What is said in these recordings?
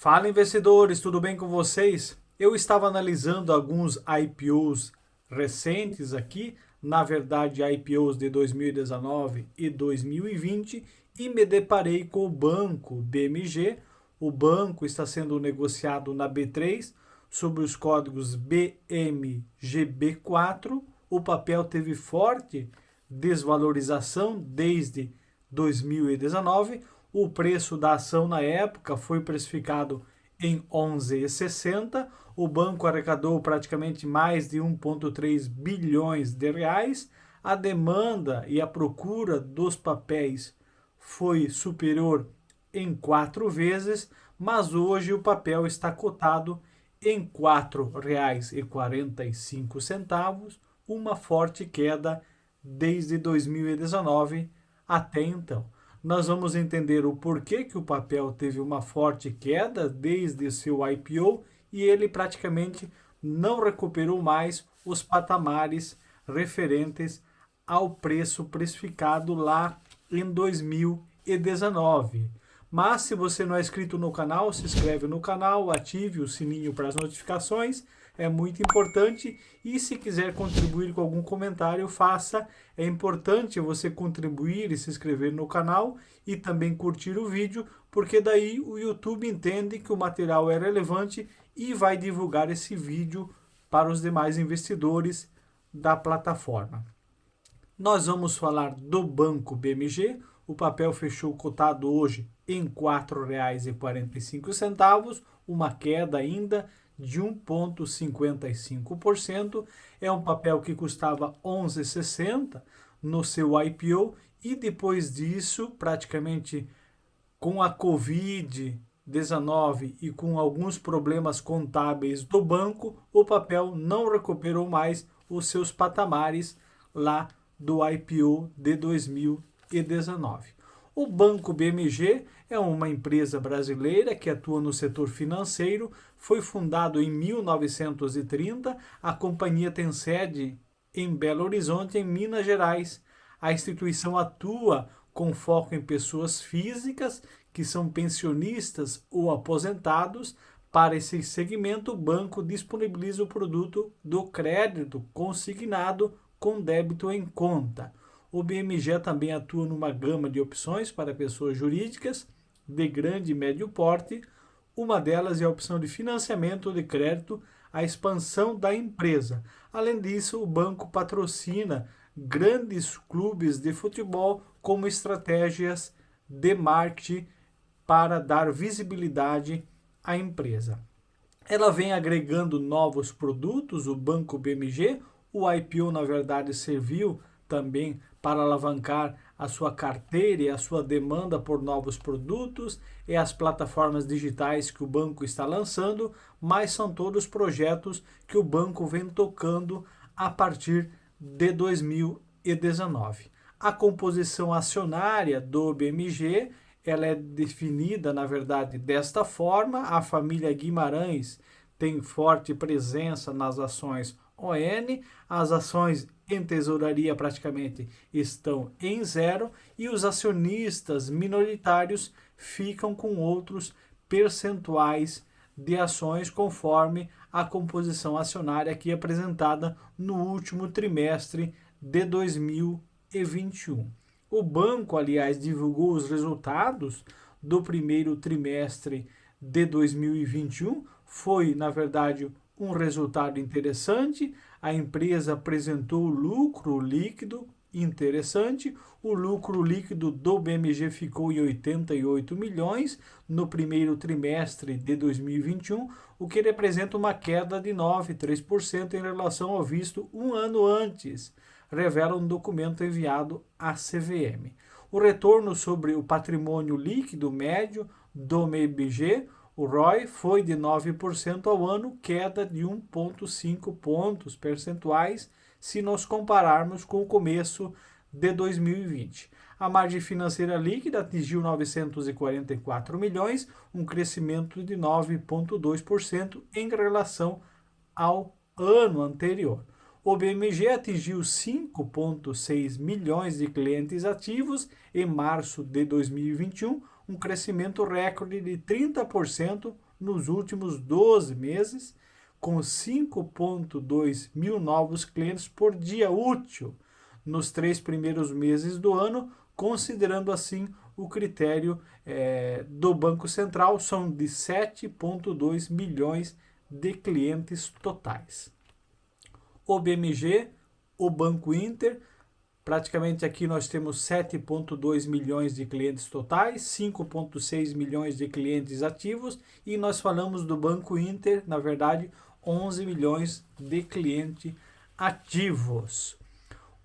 Fala, investidores, tudo bem com vocês? Eu estava analisando alguns IPOs recentes aqui, na verdade IPOs de 2019 e 2020, e me deparei com o banco BMG. O banco está sendo negociado na B3 sob os códigos BMGB4. O papel teve forte desvalorização desde 2019. O preço da ação na época foi precificado em 11,60. O banco arrecadou praticamente mais de 1,3 bilhões de reais. A demanda e a procura dos papéis foi superior em 4 vezes, mas hoje o papel está cotado em R$ 4,45, uma forte queda desde 2019 até então. Nós vamos entender o porquê que o papel teve uma forte queda desde seu IPO e ele praticamente não recuperou mais os patamares referentes ao preço precificado lá em 2019. Mas se você não é inscrito no canal, se inscreve no canal, ative o sininho para as notificações, é muito importante. E se quiser contribuir com algum comentário, faça. É importante você contribuir e se inscrever no canal e também curtir o vídeo, porque daí o YouTube entende que o material é relevante e vai divulgar esse vídeo para os demais investidores da plataforma. Nós vamos falar do Banco BMG. O papel fechou cotado hoje em R$ 4,45, uma queda ainda de 1,55%. É um papel que custava R$ 11,60 no seu IPO e depois disso, praticamente com a Covid-19 e com alguns problemas contábeis do banco, o papel não recuperou mais os seus patamares lá do IPO de 2019. O Banco BMG é uma empresa brasileira que atua no setor financeiro, foi fundado em 1930, a companhia tem sede em Belo Horizonte, em Minas Gerais. A instituição atua com foco em pessoas físicas que são pensionistas ou aposentados. Para esse segmento, o banco disponibiliza o produto do crédito consignado com débito em conta. O BMG também atua numa gama de opções para pessoas jurídicas de grande e médio porte. Uma delas é a opção de financiamento de crédito, a expansão da empresa. Além disso, o banco patrocina grandes clubes de futebol como estratégias de marketing para dar visibilidade à empresa. Ela vem agregando novos produtos, o Banco BMG. O IPO, na verdade, serviu também para alavancar a sua carteira e a sua demanda por novos produtos e as plataformas digitais que o banco está lançando, mas são todos projetos que o banco vem tocando a partir de 2019. A composição acionária do BMG, ela é definida, na verdade, desta forma. A família Guimarães tem forte presença nas ações ON, as ações em tesouraria praticamente estão em zero e os acionistas minoritários ficam com outros percentuais de ações conforme a composição acionária aqui apresentada no último trimestre de 2021. O banco, aliás, divulgou os resultados do primeiro trimestre de 2021. Foi, na verdade, um resultado interessante. A empresa apresentou lucro líquido interessante. O lucro líquido do BMG ficou em 88 milhões no primeiro trimestre de 2021, o que representa uma queda de 9,3% em relação ao visto um ano antes, revela um documento enviado à CVM. O retorno sobre o patrimônio líquido médio do BMG, o ROI, foi de 9% ao ano, queda de 1,5 pontos percentuais se nós compararmos com o começo de 2020. A margem financeira líquida atingiu 944 milhões, um crescimento de 9,2% em relação ao ano anterior. O BMG atingiu 5,6 milhões de clientes ativos em março de 2021, um crescimento recorde de 30% nos últimos 12 meses, com 5,2 mil novos clientes por dia útil nos 3 primeiros meses do ano, considerando assim o critério do Banco Central, são de 7,2 milhões de clientes totais. O BMG, o Banco Inter, praticamente aqui nós temos 7,2 milhões de clientes totais, 5,6 milhões de clientes ativos, e nós falamos do Banco Inter, na verdade, 11 milhões de clientes ativos.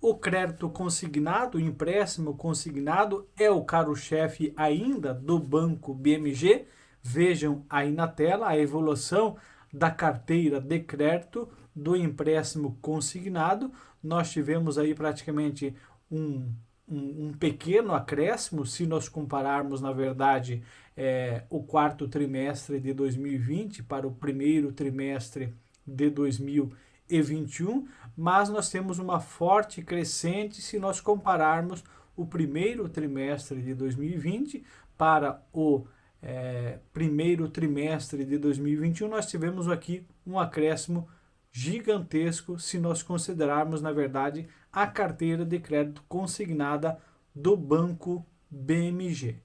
O crédito consignado, o empréstimo consignado, é o carro-chefe ainda do Banco BMG. Vejam aí na tela a evolução da carteira de crédito do empréstimo consignado. Nós tivemos aí praticamente um pequeno acréscimo, se nós compararmos, na verdade, o quarto trimestre de 2020 para o primeiro trimestre de 2021, mas nós temos uma forte crescente se nós compararmos o primeiro trimestre de 2020 para o primeiro trimestre de 2021, nós tivemos aqui um acréscimo gigantesco se nós considerarmos, na verdade, a carteira de crédito consignada do Banco BMG.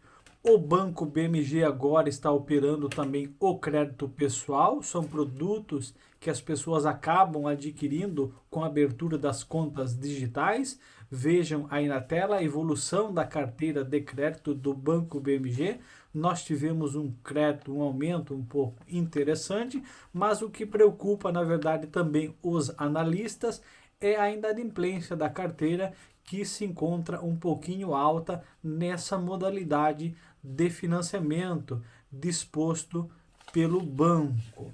O Banco BMG agora está operando também o crédito pessoal, são produtos que as pessoas acabam adquirindo com a abertura das contas digitais. Vejam aí na tela a evolução da carteira de crédito do Banco BMG. Nós tivemos um crédito, um aumento um pouco interessante, mas o que preocupa, na verdade, também os analistas é a inadimplência da carteira, que se encontra um pouquinho alta nessa modalidade de financiamento disposto pelo banco.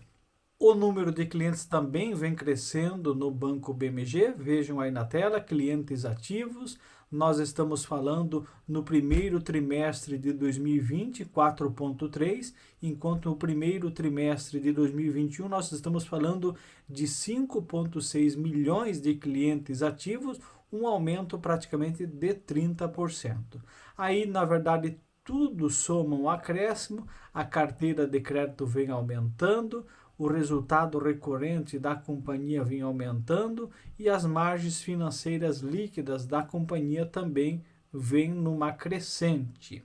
O número de clientes também vem crescendo no Banco BMG, vejam aí na tela, clientes ativos. Nós estamos falando no primeiro trimestre de 2020, 4,3, enquanto no primeiro trimestre de 2021 nós estamos falando de 5,6 milhões de clientes ativos, um aumento praticamente de 30%. Aí, na verdade, tudo soma um acréscimo, a carteira de crédito vem aumentando, o resultado recorrente da companhia vem aumentando e as margens financeiras líquidas da companhia também vêm numa crescente.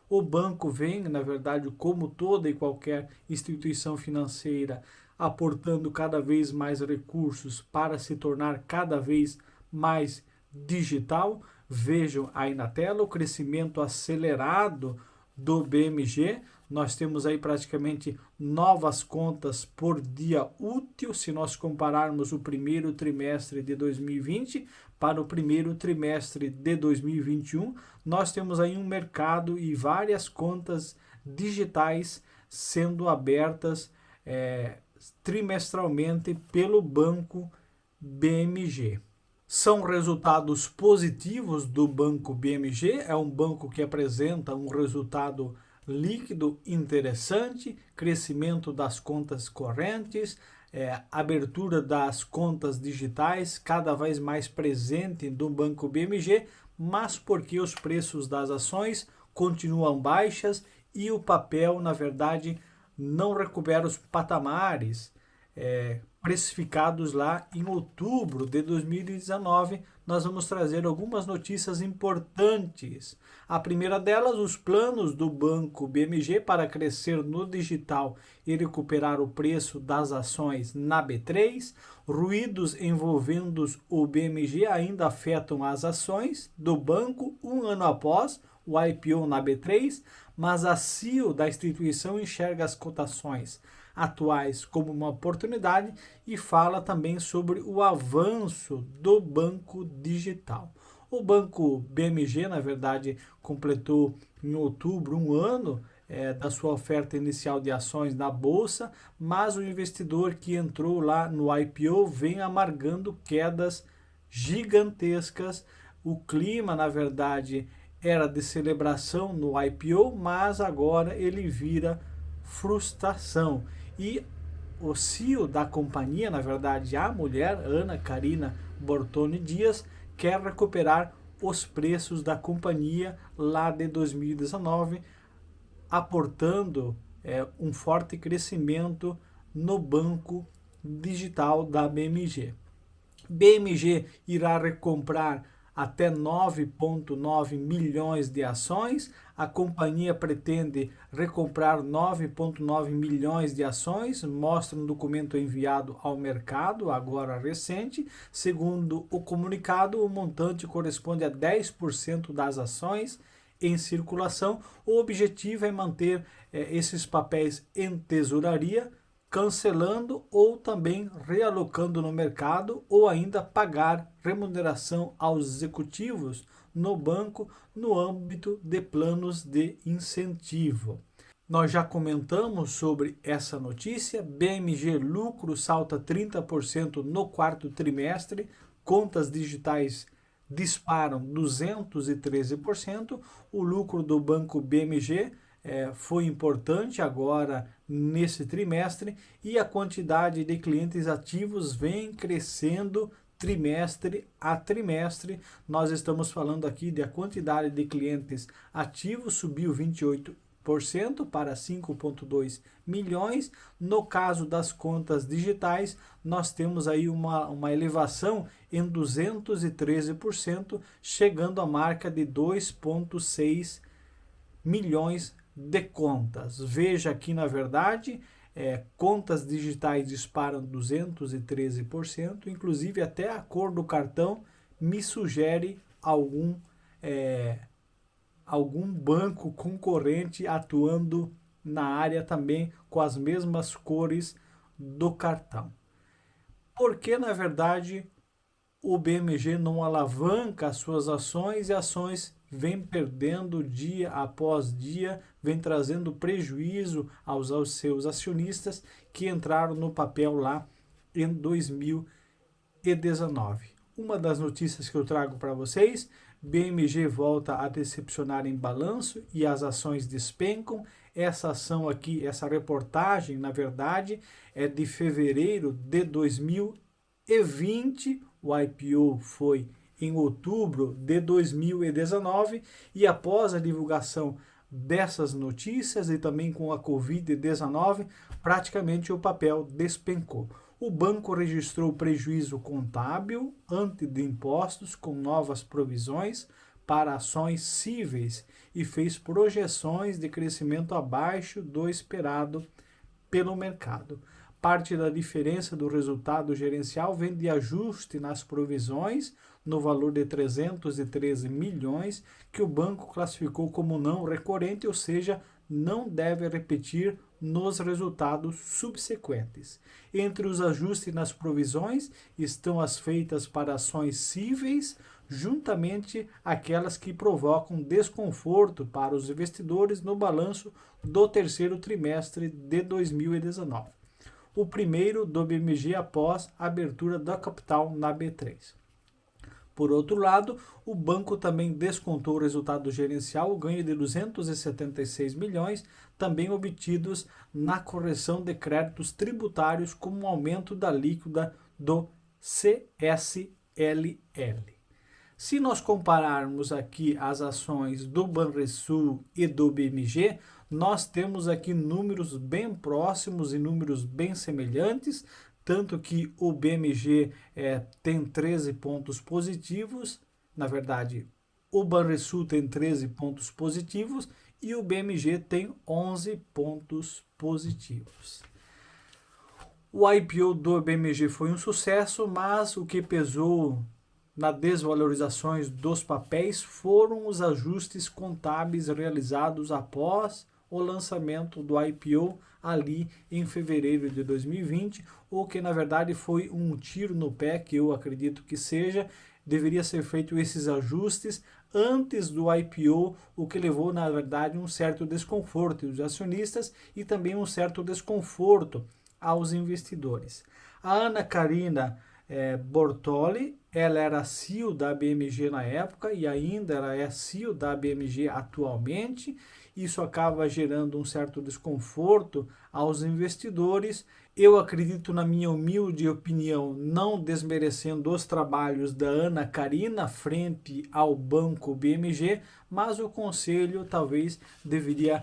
O banco vem, na verdade, como toda e qualquer instituição financeira, aportando cada vez mais recursos para se tornar cada vez mais digital. Vejam aí na tela o crescimento acelerado do BMG. Nós temos aí praticamente novas contas por dia útil, se nós compararmos o primeiro trimestre de 2020 para o primeiro trimestre de 2021. Nós temos aí um mercado e várias contas digitais sendo abertas trimestralmente pelo Banco BMG. São resultados positivos do Banco BMG, é um banco que apresenta um resultado líquido interessante, crescimento das contas correntes, abertura das contas digitais cada vez mais presente do Banco BMG, mas porque os preços das ações continuam baixas e o papel, na verdade, não recupera os patamares precificados lá em outubro de 2019. Nós vamos trazer algumas notícias importantes. A primeira delas, os planos do Banco BMG para crescer no digital e recuperar o preço das ações na B3. Ruídos envolvendo o BMG ainda afetam as ações do banco um ano após o IPO na B3, mas a CEO da instituição enxerga as cotações atuais como uma oportunidade e fala também sobre o avanço do banco digital. O Banco BMG, na verdade, completou em outubro um ano da sua oferta inicial de ações na Bolsa, mas o investidor que entrou lá no IPO vem amargando quedas gigantescas. O clima, na verdade, era de celebração no IPO, mas agora ele vira frustração. E o CEO da companhia, na verdade a mulher, Ana Karina Bortoni Dias, quer recuperar os preços da companhia lá de 2019, aportando um forte crescimento no banco digital da BMG. BMG irá recomprar até 9,9 milhões de ações. A companhia pretende recomprar 9,9 milhões de ações, mostra um documento enviado ao mercado, agora recente. Segundo o comunicado, o montante corresponde a 10% das ações em circulação. O objetivo é manter esses papéis em tesouraria, cancelando ou também realocando no mercado, ou ainda pagar remuneração aos executivos no banco no âmbito de planos de incentivo. Nós já comentamos sobre essa notícia. BMG lucro salta 30% no quarto trimestre, contas digitais disparam 213%. O lucro do banco BMG foi importante agora nesse trimestre, e a quantidade de clientes ativos vem crescendo trimestre a trimestre. Nós estamos falando aqui de a quantidade de clientes ativos subiu 28% para 5,2 milhões. No caso das contas digitais, nós temos aí uma elevação em 213%, chegando à marca de 2,6 milhões de contas. Veja aqui, na verdade, contas digitais disparam 213%, inclusive até a cor do cartão me sugere algum banco concorrente atuando na área também com as mesmas cores do cartão. Porque, na verdade, o BMG não alavanca as suas ações, e ações vem perdendo dia após dia, vem trazendo prejuízo aos seus acionistas que entraram no papel lá em 2019. Uma das notícias que eu trago para vocês: BMG volta a decepcionar em balanço e as ações despencam. Essa ação aqui, essa reportagem, na verdade, é de fevereiro de 2020. O IPO foi em outubro de 2019, e após a divulgação dessas notícias e também com a Covid-19, praticamente o papel despencou. O banco registrou prejuízo contábil antes de impostos com novas provisões para ações cíveis e fez projeções de crescimento abaixo do esperado pelo mercado. Parte da diferença do resultado gerencial vem de ajuste nas provisões, no valor de 313 milhões, que o banco classificou como não recorrente, ou seja, não deve repetir nos resultados subsequentes. Entre os ajustes nas provisões estão as feitas para ações cíveis, juntamente aquelas que provocam desconforto para os investidores no balanço do terceiro trimestre de 2019. O primeiro do BMG após a abertura da capital na B3. Por outro lado, o banco também descontou o resultado gerencial, o ganho de 276 milhões, também obtidos na correção de créditos tributários como aumento da alíquota do CSLL. Se nós compararmos aqui as ações do Banrisul e do BMG, nós temos aqui números bem próximos e números bem semelhantes, tanto que o BMG tem 13 pontos positivos, na verdade o Banrisul tem 13 pontos positivos e o BMG tem 11 pontos positivos. O IPO do BMG foi um sucesso, mas o que pesou nas desvalorizações dos papéis foram os ajustes contábeis realizados após o lançamento do IPO ali em fevereiro de 2020, o que na verdade foi um tiro no pé, que eu acredito que seja. Deveria ser feito esses ajustes antes do IPO, o que levou na verdade um certo desconforto dos acionistas e também um certo desconforto aos investidores. A Ana Karina Bortoli, ela era CEO da BMG na época e ainda ela é CEO da BMG atualmente. Isso acaba gerando um certo desconforto aos investidores. Eu acredito, na minha humilde opinião, não desmerecendo os trabalhos da Ana Karina frente ao banco BMG, mas o conselho talvez deveria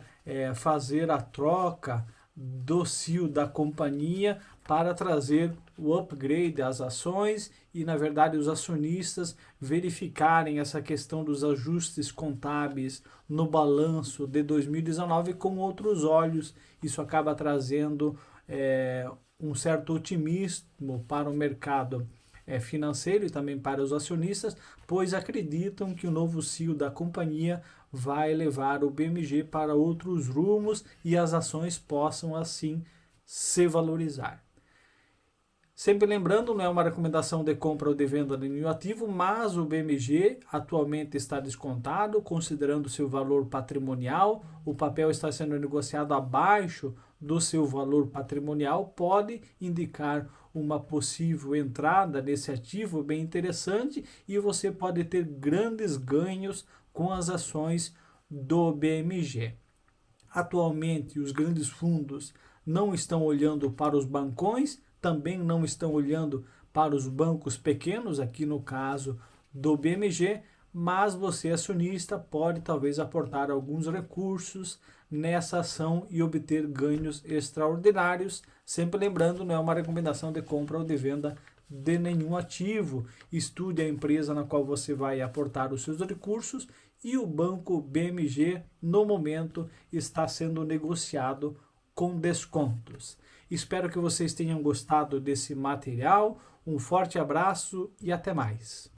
fazer a troca do CIO da companhia para trazer o upgrade às ações e, na verdade, os acionistas verificarem essa questão dos ajustes contábeis no balanço de 2019 com outros olhos. Isso acaba trazendo um certo otimismo para o mercado financeiro e também para os acionistas, pois acreditam que o novo CEO da companhia vai levar o BMG para outros rumos e as ações possam assim se valorizar. Sempre lembrando, não é uma recomendação de compra ou de venda de nenhum ativo, mas o BMG atualmente está descontado, considerando seu valor patrimonial. O papel está sendo negociado abaixo do seu valor patrimonial, pode indicar uma possível entrada nesse ativo bem interessante e você pode ter grandes ganhos com as ações do BMG. Atualmente, os grandes fundos não estão olhando para os bancões, também não estão olhando para os bancos pequenos, aqui no caso do BMG, mas você, acionista, pode talvez aportar alguns recursos nessa ação e obter ganhos extraordinários. Sempre lembrando, não é uma recomendação de compra ou de venda de nenhum ativo. Estude a empresa na qual você vai aportar os seus recursos e o banco BMG, no momento, está sendo negociado com descontos. Espero que vocês tenham gostado desse material. Um forte abraço e até mais.